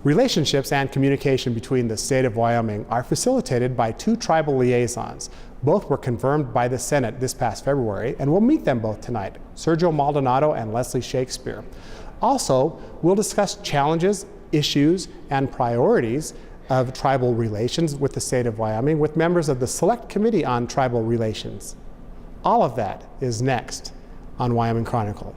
Relationships and communication between the state of Wyoming are facilitated by two tribal liaisons. Both were confirmed by the Senate this past February, and we'll meet them both tonight, Sergio Maldonado and Leslie Shakespeare. Also, we'll discuss challenges, issues, and priorities of tribal relations with the state of Wyoming with members of the Select Committee on Tribal Relations. All of that is next on Wyoming Chronicle.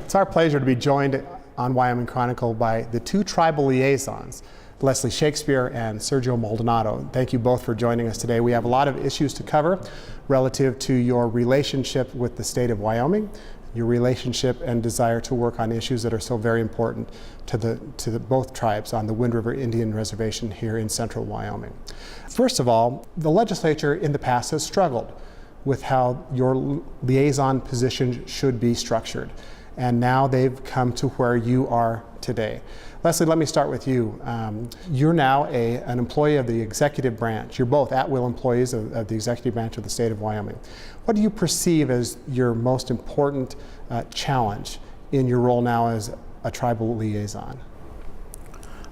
It's our pleasure to be joined on Wyoming Chronicle by the two tribal liaisons, Leslie Shakespeare and Sergio Maldonado. Thank you both for joining us today. We have a lot of issues to cover relative to your relationship with the state of Wyoming, your relationship and desire to work on issues that are so very important to both tribes on the Wind River Indian Reservation here in central Wyoming. First of all, the legislature in the past has struggled with how your liaison position should be structured. And now they've come to where you are today. Leslie, let me start with you. You're now an employee of the executive branch. You're both at-will employees of the executive branch of the state of Wyoming. What do you perceive as your most important challenge in your role now as a tribal liaison?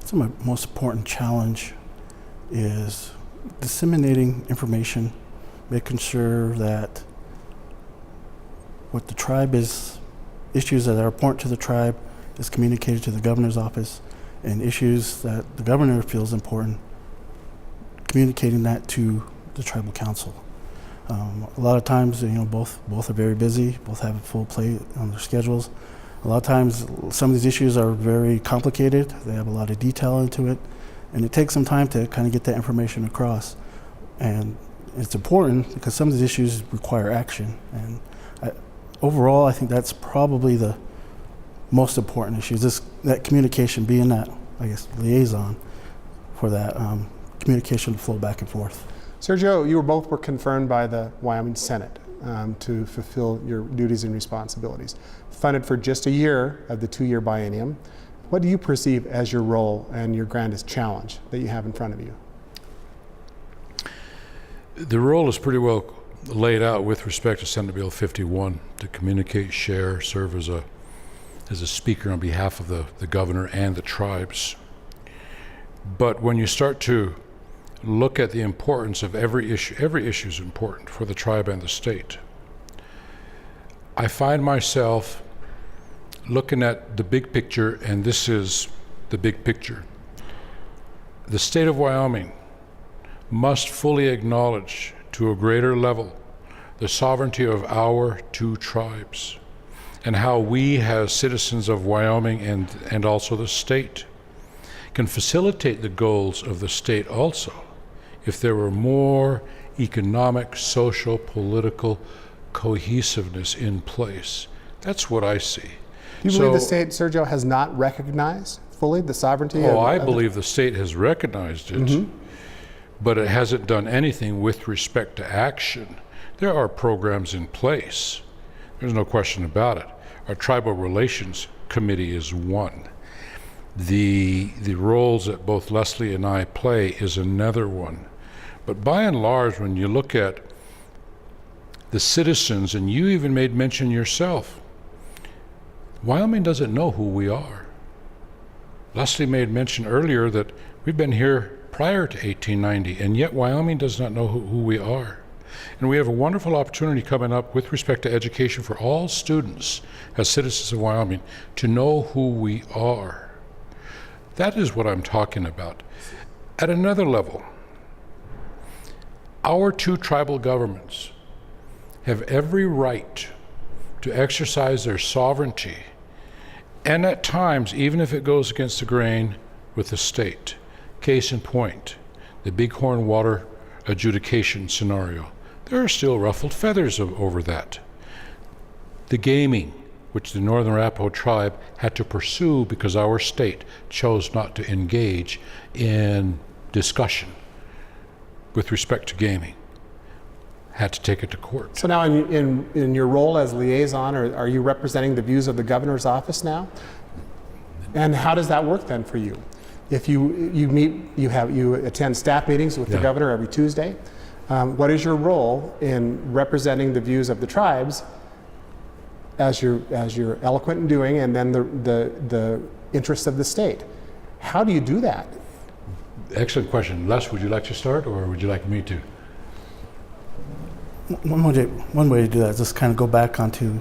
So my most important challenge is disseminating information, making sure that what the tribe is, issues that are important to the tribe is communicated to the governor's office, and issues that the governor feels important, communicating that to the tribal council. A lot of times, both are very busy, both have a full plate on their schedules. A lot of times, some of these issues are very complicated. They have a lot of detail into it, and it takes some time to kind of get that information across. And it's important because some of these issues require action. And overall, I think that's probably the most important issue, that communication, being that, liaison for that communication to flow back and forth. Sergio, you both were confirmed by the Wyoming Senate to fulfill your duties and responsibilities. Funded for just a year of the 2-year biennium. What do you perceive as your role and your grandest challenge that you have in front of you? The role is pretty well laid out with respect to Senate Bill 51 to communicate, share, serve as a speaker on behalf of the governor and the tribes. But when you start to look at the importance of every issue is important for the tribe and the state. I find myself looking at the big picture, and this is the big picture. The state of Wyoming must fully acknowledge to a greater level the sovereignty of our two tribes and how we as citizens of Wyoming and also the state can facilitate the goals of the state also if there were more economic, social, political cohesiveness in place. That's what I see. Do you believe the state, Sergio, has not recognized fully the sovereignty? I believe the state has recognized it, but it hasn't done anything with respect to action. There are programs in place. There's no question about it. Our Tribal Relations Committee is one. The roles that both Leslie and I play is another one. But by and large, when you look at the citizens, and you even made mention yourself, Wyoming doesn't know who we are. Leslie made mention earlier that we've been here prior to 1890, and yet Wyoming does not know who we are. And we have a wonderful opportunity coming up with respect to education for all students as citizens of Wyoming to know who we are. That is what I'm talking about. At another level, our two tribal governments have every right to exercise their sovereignty, and at times, even if it goes against the grain, with the state. Case in point, the Bighorn water adjudication scenario. There are still ruffled feathers over that. The gaming, which the Northern Arapaho tribe had to pursue because our state chose not to engage in discussion with respect to gaming, had to take it to court. So now in your role as liaison, are you representing the views of the governor's office now? And how does that work then for you? If you meet, you attend staff meetings with the governor every Tuesday. What is your role in representing the views of the tribes as you're eloquent in doing, and then the interests of the state? How do you do that? Excellent question. Les, would you like to start, or would you like me to? One way to do that is just kind of go back onto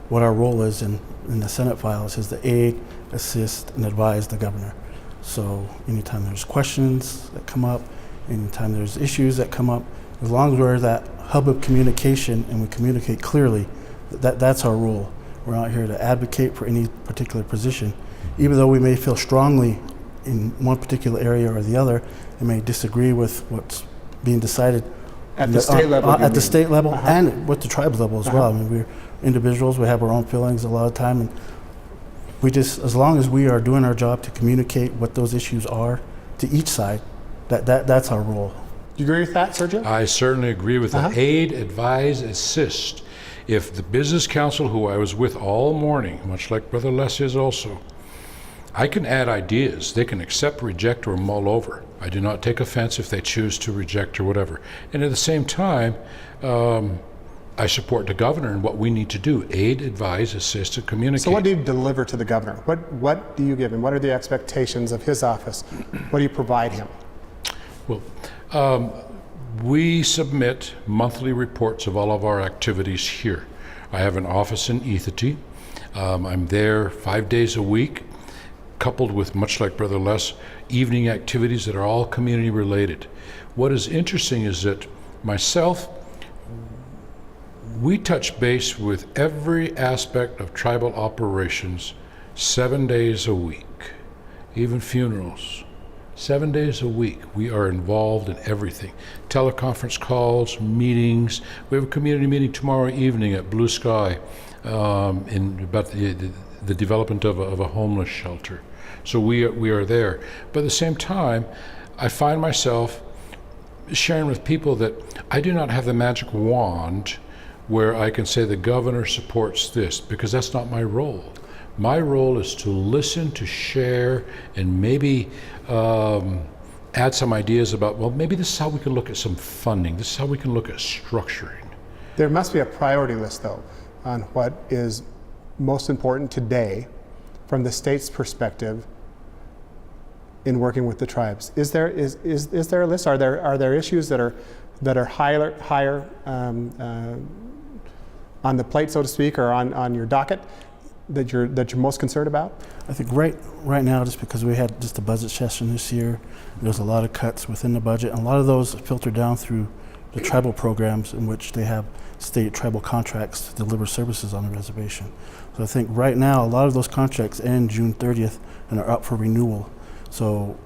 what our role is in the Senate files, is to aid, assist, and advise the governor. So anytime there's questions that come up, anytime there's issues that come up, as long as we're that hub of communication and we communicate clearly, that's our role. We're not here to advocate for any particular position. Even though we may feel strongly in one particular area or the other, and may disagree with what's being decided At the state level? At the state level and with the tribes level as well. I mean, we're individuals, we have our own feelings a lot of time, and we just, as long as we are doing our job to communicate what those issues are to each side, that's our role. Do you agree with that, Sergio? I certainly agree with that. Aid, advise, assist. If the business council, who I was with all morning, much like Brother Les is also, I can add ideas. They can accept, reject, or mull over. I do not take offense if they choose to reject or whatever. And at the same time, I support the governor in what we need to do: aid, advise, assist, and communicate. So what do you deliver to the governor? What do you give him? What are the expectations of his office? What do you provide him? Well, we submit monthly reports of all of our activities here. I have an office in Ethity. I'm there 5 days a week, coupled with, much like Brother Les, evening activities that are all community related. What is interesting is that myself, we touch base with every aspect of tribal operations 7 days a week, even funerals. 7 days a week, we are involved in everything. Teleconference calls, meetings. We have a community meeting tomorrow evening at Blue Sky about the development of a homeless shelter. So we are there. But at the same time, I find myself sharing with people that I do not have the magic wand where I can say the governor supports this, because that's not my role. My role is to listen, to share, and maybe add some ideas about, well, maybe this is how we can look at some funding. This is how we can look at structuring. There must be a priority list, though, on what is most important today from the state's perspective in working with the tribes. Is there a list? Are there issues that are higher on the plate, so to speak, or on your docket that you're most concerned about? I think right now, just because we had just a budget session this year, there's a lot of cuts within the budget, and a lot of those filter down through the tribal programs in which they have state tribal contracts to deliver services on the reservation. So I think right now a lot of those contracts end June 30th and are up for renewal. So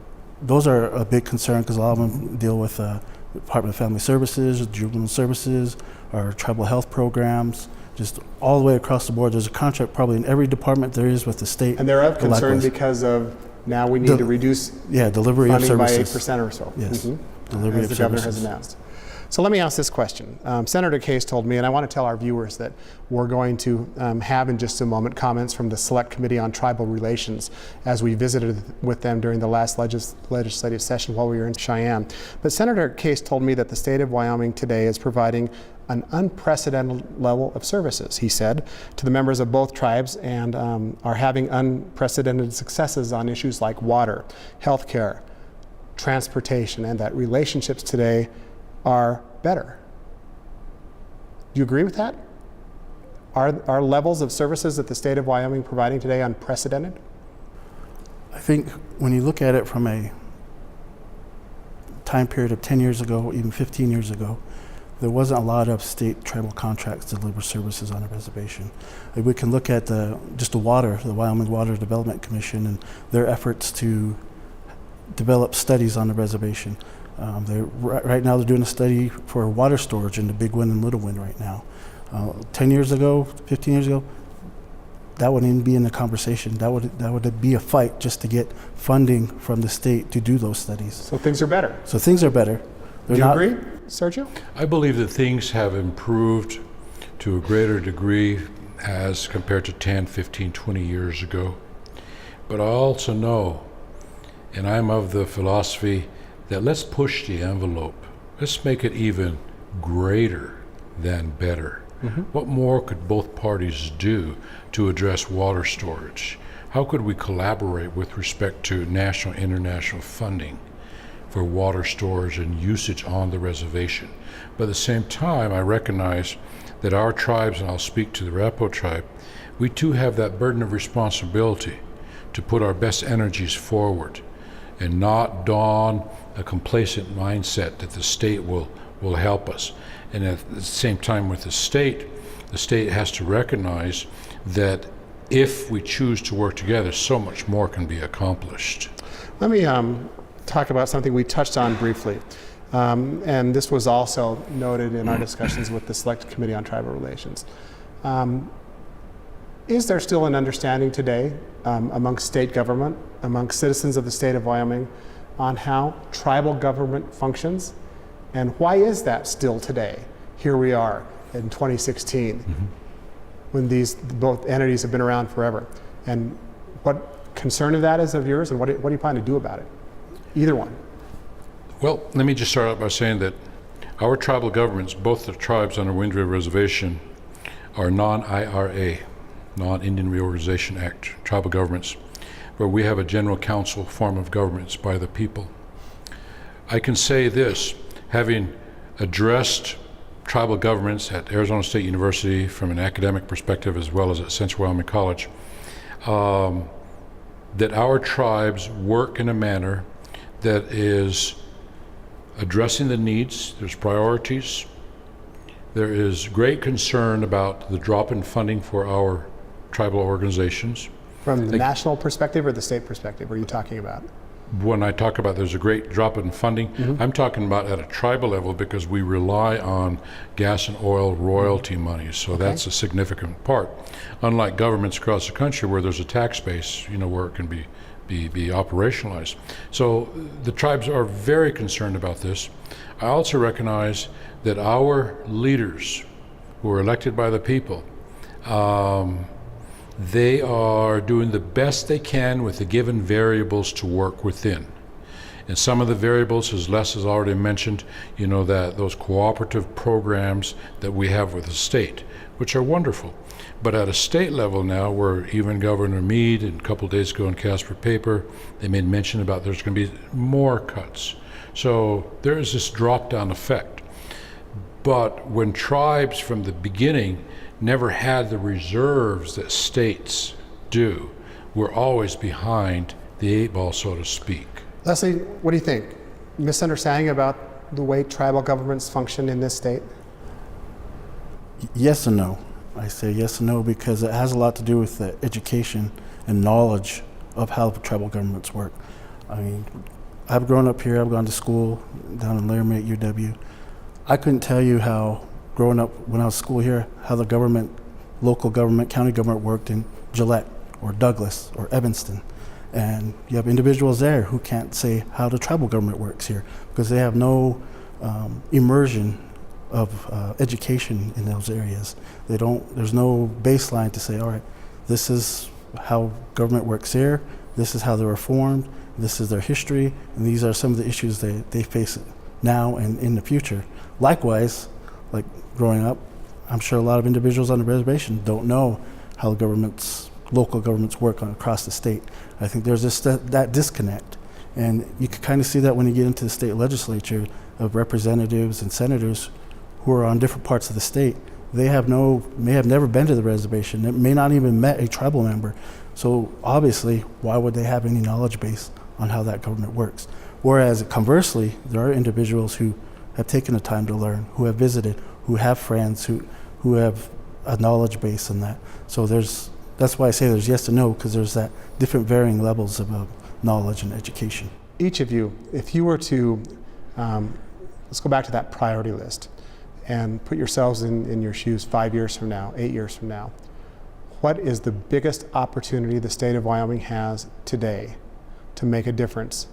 those are a big concern, because a lot of them deal with Department of Family Services, Juvenile Services, our tribal health programs, just all the way across the board. There's a contract probably in every department there is with the state. And they're of concern because of now we need to reduce delivery of funding services by 8% or so. Yes, as delivery of the governor services has announced. So let me ask this question. Senator Case told me, and I want to tell our viewers that we're going to have in just a moment comments from the Select Committee on Tribal Relations as we visited with them during the last legislative session while we were in Cheyenne. But Senator Case told me that the state of Wyoming today is providing an unprecedented level of services, he said, to the members of both tribes, and are having unprecedented successes on issues like water, healthcare, transportation, and that relationships today are better. Do you agree with that? Are levels of services that the state of Wyoming providing today unprecedented? I think when you look at it from a time period of 10 years ago, even 15 years ago, there wasn't a lot of state tribal contracts to deliver services on a reservation. Like, we can look at the Wyoming Water Development Commission, and their efforts to develop studies on the reservation. Right now they're doing a study for water storage in the Big Wind and Little Wind right now. 10 years ago, 15 years ago, that wouldn't even be in the conversation. That would be a fight just to get funding from the state to do those studies. So things are better. So things are better. Do you agree, Sergio? I believe that things have improved to a greater degree as compared to 10, 15, 20 years ago. But I also know, and I'm of the philosophy that let's push the envelope. Let's make it even greater than better. What more could both parties do to address water storage? How could we collaborate with respect to national and international funding for water storage and usage on the reservation? But at the same time, I recognize that our tribes, and I'll speak to the Arapaho tribe, we too have that burden of responsibility to put our best energies forward and not don a complacent mindset that the state will help us. And at the same time with the state has to recognize that if we choose to work together, so much more can be accomplished. Let me talk about something we touched on briefly. And this was also noted in our discussions with the Select Committee on Tribal Relations. Is there still an understanding today amongst state government, among citizens of the state of Wyoming, on how tribal government functions? And why is that still today? Here we are in 2016, when these both entities have been around forever. And what concern of that is of yours, and what do you plan to do about it? Either one. Well, let me just start out by saying that our tribal governments, both the tribes on the Wind River Reservation, are non-IRA, Non-Indian Reorganization Act tribal governments, where we have a general council form of governments by the people. I can say this, having addressed tribal governments at Arizona State University from an academic perspective as well as at Central Wyoming College, that our tribes work in a manner that is addressing the needs, there's priorities, there is great concern about the drop in funding for our tribal organizations. From the national perspective or the state perspective, what are you talking about? When I talk about there's a great drop in funding, I'm talking about at a tribal level because we rely on gas and oil royalty money, so that's a significant part. Unlike governments across the country where there's a tax base, where it can be operationalized. So the tribes are very concerned about this. I also recognize that our leaders who are elected by the people, they are doing the best they can with the given variables to work within. And some of the variables, as Les has already mentioned, that those cooperative programs that we have with the state, which are wonderful. But at a state level now, where even Governor Meade, and a couple of days ago in Casper paper, they made mention about there's going to be more cuts. So there is this drop-down effect. But when tribes from the beginning never had the reserves that states do, we're always behind the eight ball, so to speak. Leslie, what do you think? Misunderstanding about the way tribal governments function in this state? Yes and no. I say yes and no because it has a lot to do with the education and knowledge of how tribal governments work. I mean, I've grown up here, I've gone to school down in Laramie at UW. I couldn't tell you how, growing up when I was at school here, how the government, local government, county government worked in Gillette or Douglas or Evanston. And you have individuals there who can't say how the tribal government works here because they have no immersion of education in those areas. There's no baseline to say, all right, this is how government works here, this is how they were formed, this is their history, and these are some of the issues they face now and in the future. Likewise, like growing up, I'm sure a lot of individuals on the reservation don't know how local governments work across the state. I think there's that disconnect. And you can kind of see that when you get into the state legislature of representatives and senators who are on different parts of the state. They may have never been to the reservation. They may not even met a tribal member. So obviously, why would they have any knowledge base on how that government works? Whereas conversely, there are individuals who have taken the time to learn, who have visited, who have friends, who have a knowledge base in that. So that's why I say there's yes and no, because there's that different varying levels of knowledge and education. Each of you, if you were to, let's go back to that priority list and put yourselves in your shoes 5 years from now, 8 years from now. What is the biggest opportunity the state of Wyoming has today to make a difference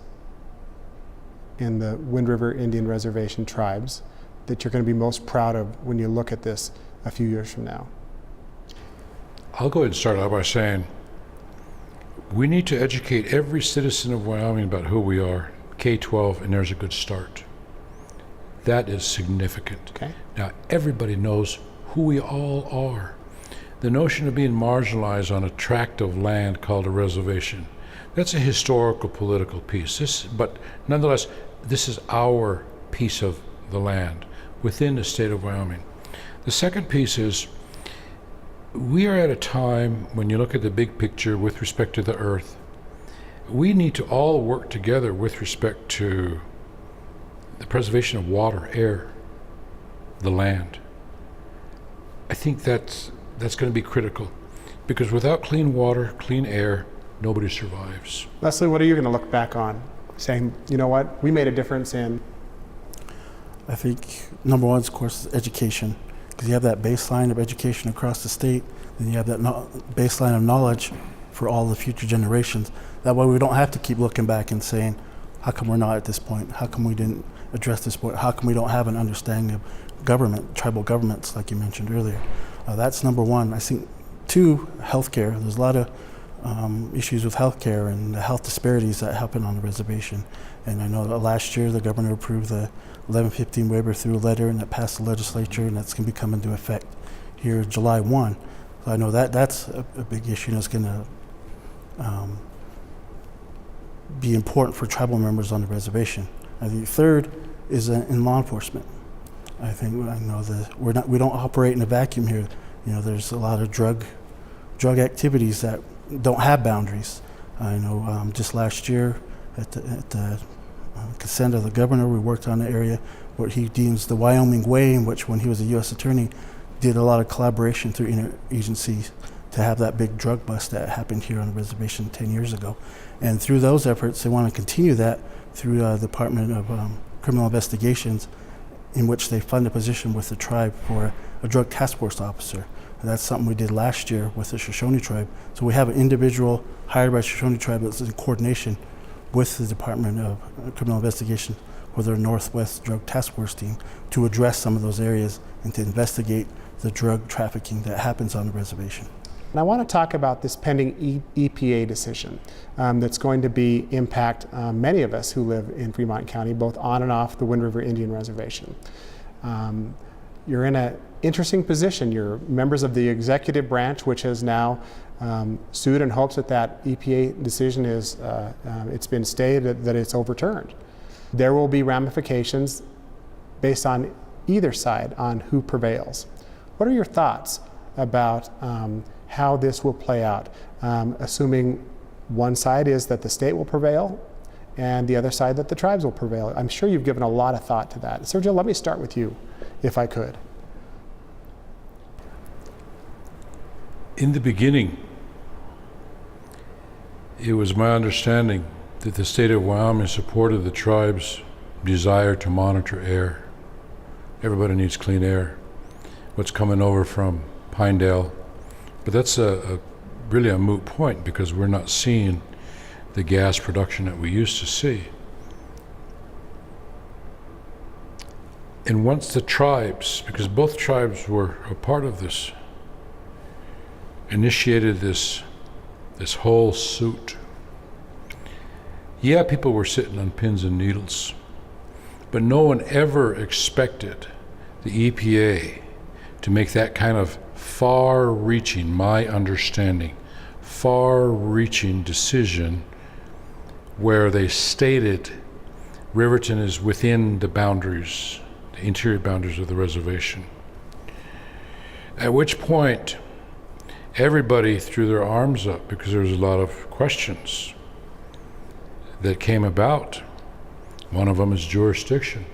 in the Wind River Indian Reservation tribes that you're going to be most proud of when you look at this a few years from now? I'll go ahead and start out by saying We need to educate every citizen of Wyoming about who we are, K-12, and there's a good start. That is significant. Okay. Now, everybody knows who we all are. The notion of being marginalized on a tract of land called a reservation, that's a historical political piece. But nonetheless, this is our piece of the land within the state of Wyoming. The second piece is, we are at a time, when you look at the big picture with respect to the earth, we need to all work together with respect to the preservation of water, air, the land. I think that's going to be critical, because without clean water, clean air, nobody survives. Leslie, what are you going to look back on, saying, you know what, we made a difference in? I think number one, of course, is education, because you have that baseline of education across the state, then you have that baseline of knowledge for all the future generations. That way we don't have to keep looking back and saying, how come we're not at this point? How come we didn't address this point? How come we don't have an understanding of government, tribal governments, like you mentioned earlier? That's number one. I think two, healthcare. There's a lot of issues with healthcare and the health disparities that happen on the reservation. And I know that last year the governor approved the 1115 waiver through a letter, and that passed the legislature, and that's going to be coming into effect here July 1. So I know that that's a big issue, and it's going to be important for tribal members on the reservation. I think third is in law enforcement. I know that we don't operate in a vacuum here. You know, there's a lot of drug activities that don't have boundaries. I know just last year at the consent of the governor, we worked on the area what he deems the Wyoming way, in which, when he was a U.S. attorney, did a lot of collaboration through interagencies to have that big drug bust that happened here on the reservation 10 years ago. And through those efforts, they want to continue that through the Department of Criminal Investigations, in which they fund a position with the tribe for a drug task force officer. And that's something we did last year with the Shoshone tribe. So we have an individual hired by Shoshone tribe that's in coordination with the Department of Criminal Investigation with their Northwest Drug Task Force team to address some of those areas and to investigate the drug trafficking that happens on the reservation. And I want to talk about this pending EPA decision that's going to impact many of us who live in Fremont County, both on and off the Wind River Indian Reservation. You're in an interesting position. You're members of the executive branch, which has now sued in hopes that EPA decision is, it's been stated that it's overturned. There will be ramifications based on either side on who prevails. What are your thoughts about how this will play out, assuming one side is that the state will prevail and the other side that the tribes will prevail? I'm sure you've given a lot of thought to that. Sergio, let me start with you, if I could. In the beginning, it was my understanding that the state of Wyoming supported the tribe's desire to monitor air. Everybody needs clean air. What's coming over from Pinedale, but that's really a moot point, because we're not seeing the gas production that we used to see. And once the tribes, because both tribes were a part of this, initiated this whole suit, yeah, people were sitting on pins and needles, but no one ever expected the EPA to make that kind of far-reaching, my understanding, far-reaching decision where they stated Riverton is within the boundaries, the interior boundaries of the reservation. At which point, everybody threw their arms up, because there was a lot of questions that came about. One of them is jurisdiction,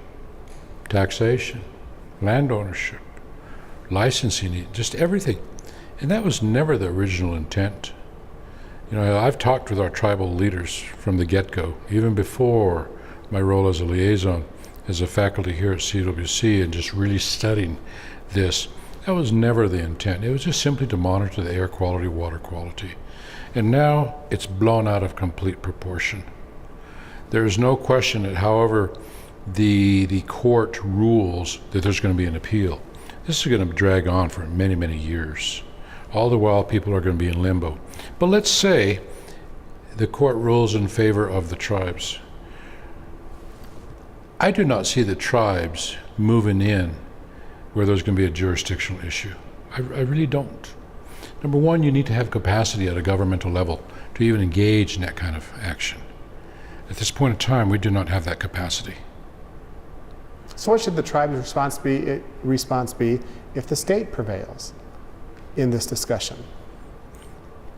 taxation, land ownership, licensing, just everything. And that was never the original intent. You know, I've talked with our tribal leaders from the get-go, even before my role as a liaison, as a faculty here at CWC, and just really studying this. That was never the intent. It was just simply to monitor the air quality, water quality. And now it's blown out of complete proportion. There is no question that, however the court rules, that there's going to be an appeal. This is going to drag on for many, many years. All the while, people are going to be in limbo. But let's say the court rules in favor of the tribes. I do not see the tribes moving in where there's going to be a jurisdictional issue. I really don't. Number one, you need to have capacity at a governmental level to even engage in that kind of action. At this point in time, we do not have that capacity. So what should the tribe's response be if the state prevails in this discussion?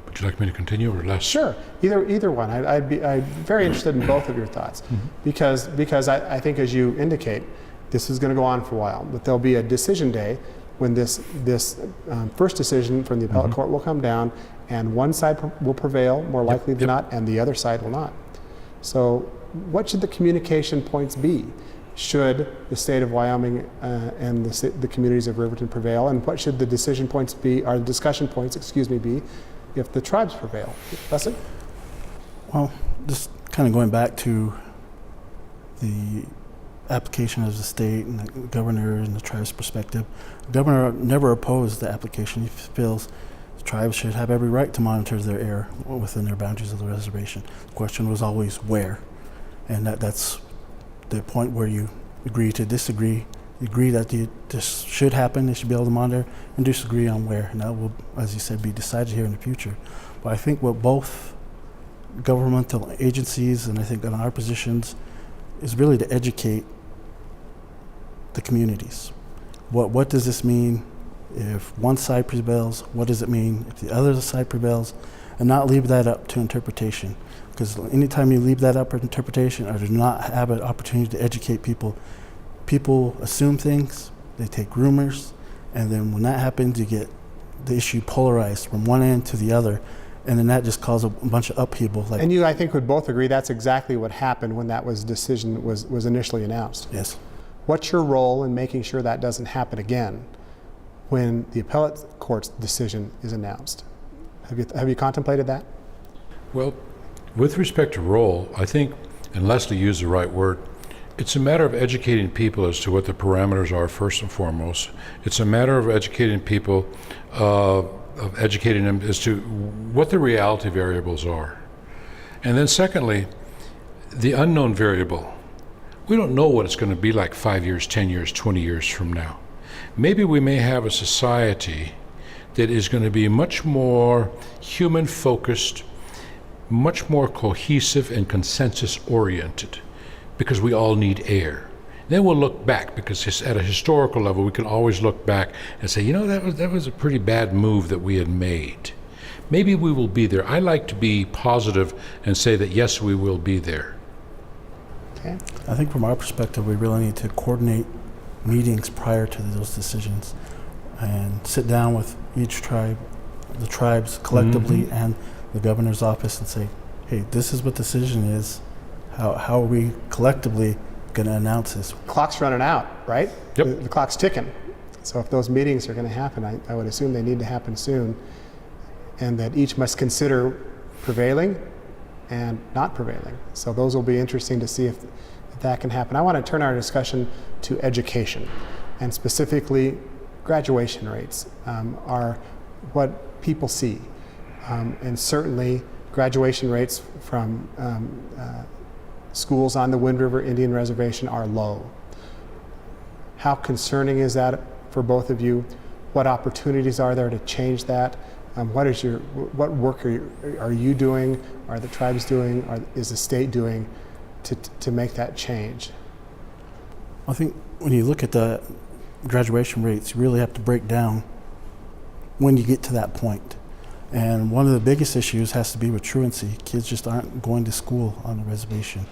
Would you like me to continue or less? Sure, either one. I'd be very interested in both of your thoughts, because I think, as you indicate, this is going to go on for a while. But there'll be a decision day when this first decision from the appellate court will come down, and one side will prevail more likely than not, and the other side will not. So, what should the communication points be? Should the state of Wyoming and the communities of Riverton prevail, and what should the decision points be, or the discussion points, excuse me, be, if the tribes prevail? Leslie? Well, just kind of going back to the application of the state and the governor and the tribe's perspective, the governor never opposed the application. He feels the tribes should have every right to monitor their air within their boundaries of the reservation. The question was always where, and that's the point where you agree to disagree. You agree that this should happen, they should be able to monitor, and disagree on where. And that will, as you said, be decided here in the future. But I think what both governmental agencies, and I think on our positions, is really to educate the communities. What does this mean if one side prevails? What does it mean if the other side prevails? And not leave that up to interpretation. Because anytime you leave that up to interpretation or do not have an opportunity to educate people, people assume things, they take rumors, and then when that happens, you get the issue polarized from one end to the other, and then that just causes a bunch of upheaval. And you, I think, would both agree that's exactly what happened when that decision was initially announced. Yes. What's your role in making sure that doesn't happen again when the appellate court's decision is announced? Have you contemplated that? Well, with respect to role, I think, and Leslie used the right word, it's a matter of educating people as to what the parameters are first and foremost. It's a matter of educating people, of educating them as to what the reality variables are. And then secondly, the unknown variable. We don't know what it's going to be like 5 years, 10 years, 20 years from now. Maybe we may have a society that is going to be much more human-focused, much more cohesive and consensus-oriented, because we all need air. Then we'll look back, because at a historical level, we can always look back and say, you know, that was a pretty bad move that we had made. Maybe we will be there. I like to be positive and say that, yes, we will be there. Okay. I think from our perspective, we really need to coordinate meetings prior to those decisions and sit down with each tribe, the tribes collectively, and the governor's office, and say, hey, this is what the decision is. How are we collectively going to announce this? Clock's running out, right? Yep. The clock's ticking. So if those meetings are going to happen, I would assume they need to happen soon, and that each must consider prevailing and not prevailing. So those will be interesting to see if that can happen. I want to turn our discussion to education, and specifically graduation rates are what people see. And certainly graduation rates from schools on the Wind River Indian Reservation are low. How concerning is that for both of you? What opportunities are there to change that? What work are you doing? Are the tribes doing? Is the state doing to make that change? I think when you look at the graduation rates, you really have to break down when you get to that point. And one of the biggest issues has to be with truancy. Kids just aren't going to school on the reservation.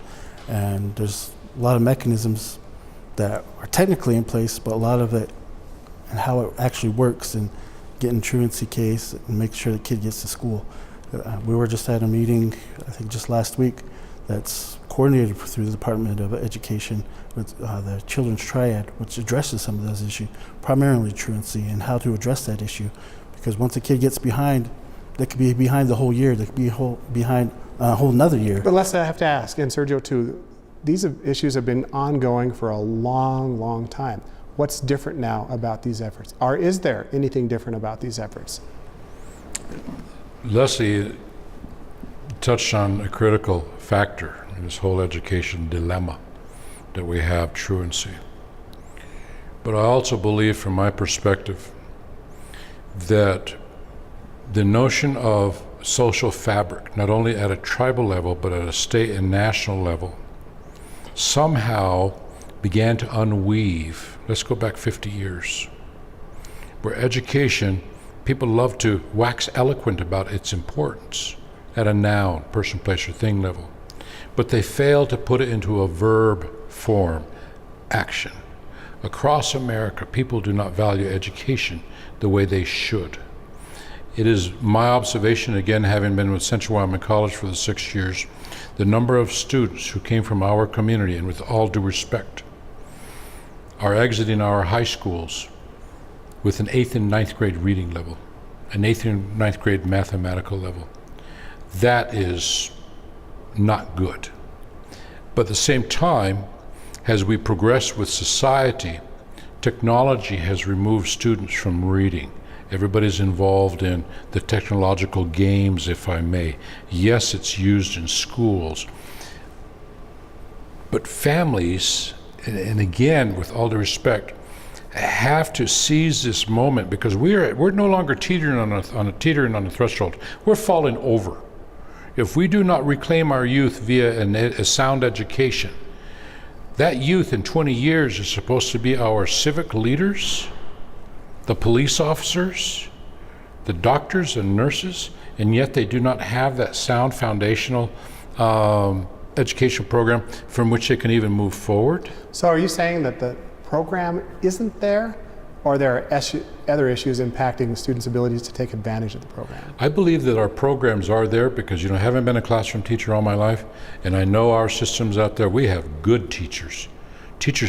And there's a lot of mechanisms that are technically in place, but a lot of it and how it actually works and getting truancy case and make sure the kid gets to school. We were just at a meeting, I think just last week, that's coordinated through the Department of Education with the Children's Triad, which addresses some of those issues, primarily truancy and how to address that issue. Because once a kid gets behind, they could be behind the whole year, they could be behind a whole another year. But let's have to ask, and Sergio too, these issues have been ongoing for a long, long time. What's different now about these efforts? Or is there anything different about these efforts? Leslie, touched on a critical factor in this whole education dilemma that we have, truancy. But I also believe, from my perspective, that the notion of social fabric, not only at a tribal level, but at a state and national level, somehow began to unweave. Let's go back 50 years, where education, people love to wax eloquent about its importance at a noun, person, place, or thing level, but they fail to put it into a verb form, action. Across America, people do not value education the way they should. It is my observation, again, having been with Central Wyoming College for the 6 years, the number of students who came from our community, and with all due respect, are exiting our high schools with an 8th and 9th grade reading level, an 8th and 9th grade mathematical level. That is not good. But at the same time, as we progress with society, technology has removed students from reading. Everybody's involved in the technological games, if I may. Yes, it's used in schools. But families, and again, with all due respect, have to seize this moment, because we're no longer teetering on a threshold. We're falling over. If we do not reclaim our youth via a sound education, that youth in 20 years is supposed to be our civic leaders, the police officers, the doctors and nurses, and yet they do not have that sound foundational education program from which they can even move forward. So are you saying that the program isn't there, or there are other issues impacting students' abilities to take advantage of the program? I believe that our programs are there because, I haven't been a classroom teacher all my life, and I know our systems out there, we have good teachers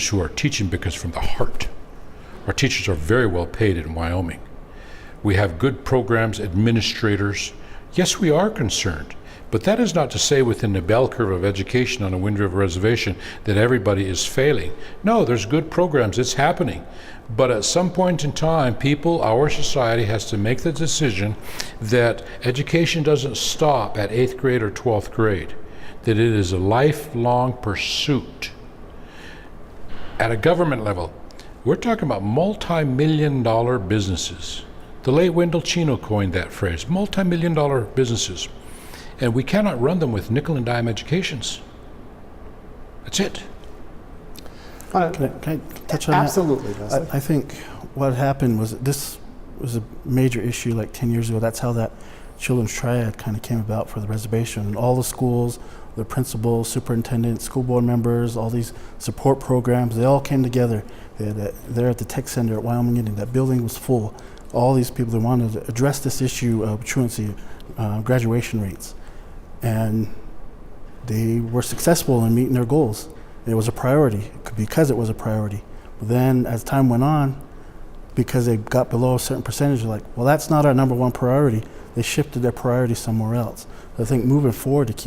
who are teaching because from the heart. Our teachers are very well paid in Wyoming. We have good programs, administrators. Yes, we are concerned, but that is not to say within the bell curve of education on a Wind River Reservation that everybody is failing. No, there's good programs, it's happening. But at some point in time, our society has to make the decision that education doesn't stop at 8th grade or 12th grade, that it is a lifelong pursuit. At a government level, we're talking about multi-million-dollar businesses. The late Wendell Chino coined that phrase, multi-million-dollar businesses. And we cannot run them with nickel and dime educations. That's it. Can I touch on Absolutely, that? Leslie. I think what happened was this was a major issue like 10 years ago. That's how that children's triad kind of came about for the reservation. And all the schools, the principals, superintendents, school board members, all these support programs, they all came together. They're at the tech center at Wyoming, and that building was full. All these people that wanted to address this issue of truancy, graduation rates. And they were successful in meeting their goals. It was a priority because it was a priority. But then as time went on, because they got below a certain percentage, they're like, well, that's not our number one priority. They shifted their priority somewhere else. So I think moving forward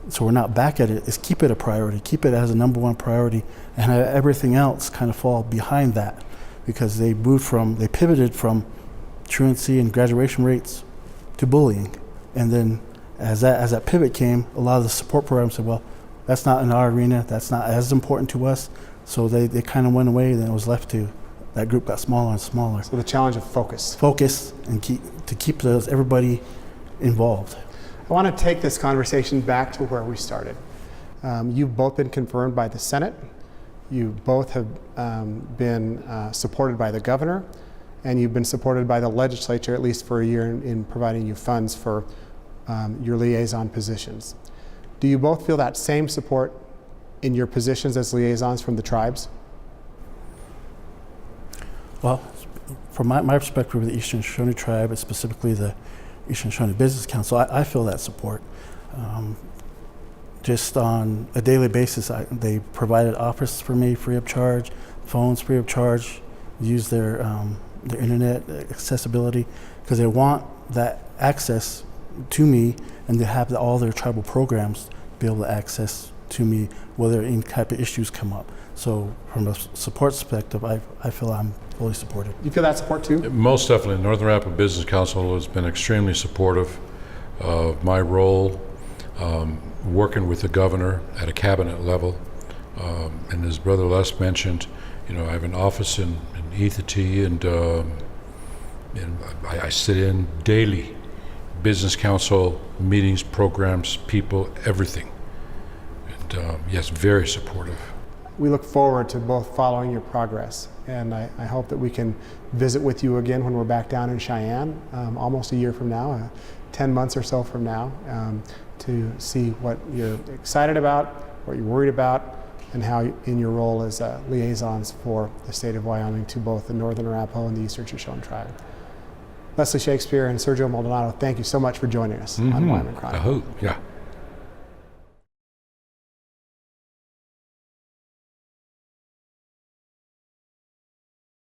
so we're not back at it, is keep it a priority, keep it as a number one priority, and have everything else kind of fall behind that, because they pivoted from truancy and graduation rates to bullying. And then as that pivot came, a lot of the support programs said, well, that's not in our arena, that's not as important to us. So they kind of went away, and then it was left to, that group got smaller and smaller. So the challenge of focus. Focus and keep everybody involved. I want to take this conversation back to where we started. You've both been confirmed by the Senate. You both have been supported by the governor, and you've been supported by the legislature, at least for a year, in providing you funds for your liaison positions. Do you both feel that same support in your positions as liaisons from the tribes? Well, from my perspective with the Eastern Shoshone Tribe, and specifically the Eastern Shoshone Business Council, I feel that support. Just on a daily basis, they provided office for me free of charge, phones free of charge, use their internet accessibility, because they want that access to me, and to have all their tribal programs be able to access to me, whether any type of issues come up. So from a support perspective, I feel I'm fully supported. You feel that support too? Most definitely. The Northern Rapids Business Council has been extremely supportive. of my role working with the governor at a cabinet level. And as Brother Les mentioned, I have an office in Ethiopia, and I sit in daily business council meetings, programs, people, everything. And yes, very supportive. We look forward to both following your progress, and I hope that we can visit with you again when we're back down in Cheyenne, almost a year from now, 10 months or so from now, to see what you're excited about, what you're worried about, and how in your role as liaisons for the state of Wyoming to both the Northern Arapaho and the Eastern Shoshone tribe. Leslie Shakespeare and Sergio Maldonado, thank you so much for joining us on Wyoming Chronicle. Yeah.